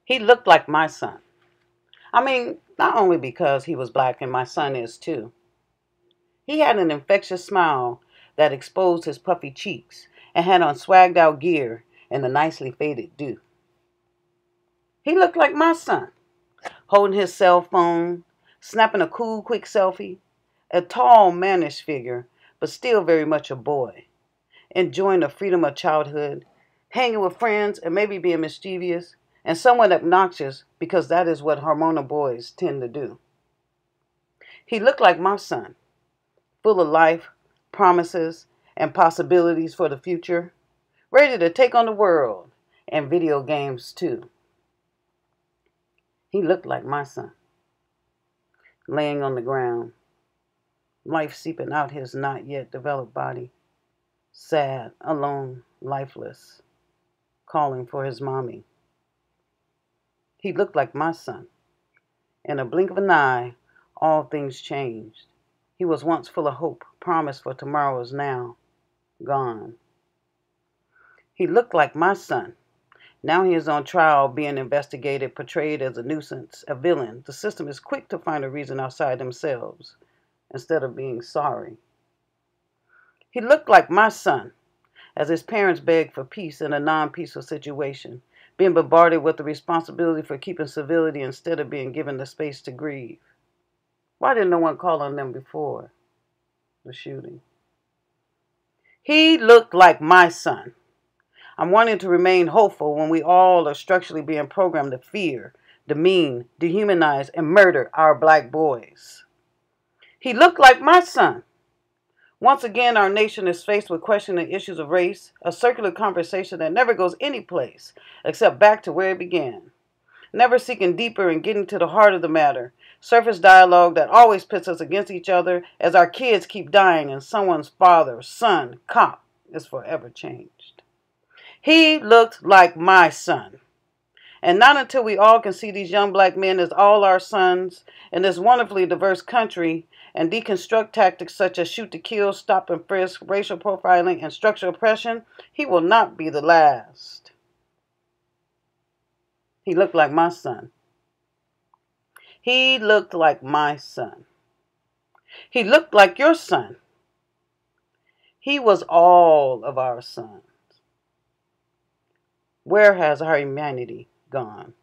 He looked like my son. I mean, not only because he was black and my son is too. He had an infectious smile that exposed his puffy cheeks and had on swagged out gear and a nicely faded do. He looked like my son, holding his cell phone, snapping a cool, quick selfie, a tall, mannish figure, but still very much a boy, enjoying the freedom of childhood, hanging with friends and maybe being mischievous and somewhat obnoxious because that is what hormonal boys tend to do. He looked like my son, full of life, promises, and possibilities for the future, ready to take on the world and video games too. He looked like my son, laying on the ground, life seeping out his not yet developed body, sad, alone, lifeless, calling for his mommy. He looked like my son. In a blink of an eye, all things changed. He was once full of hope, promise for tomorrow is now gone. He looked like my son. Now he is on trial, being investigated, portrayed as a nuisance, a villain. The system is quick to find a reason outside themselves instead of being sorry. He looked like my son as his parents begged for peace in a non-peaceful situation, being bombarded with the responsibility for keeping civility instead of being given the space to grieve. Why didn't no one call on them before the shooting? He looked like my son. I'm wanting to remain hopeful when we all are structurally being programmed to fear, demean, dehumanize, and murder our black boys. He looked like my son. Once again, our nation is faced with questioning issues of race, a circular conversation that never goes anyplace except back to where it began. Never seeking deeper and getting to the heart of the matter. Surface dialogue that always pits us against each other as our kids keep dying and someone's father, son, cop is forever changed. He looked like my son. And not until we all can see these young black men as all our sons in this wonderfully diverse country and deconstruct tactics such as shoot to kill, stop and frisk, racial profiling, and structural oppression, he will not be the last. He looked like my son. He looked like my son. He looked like your son. He was all of our sons. Where has our humanity gone?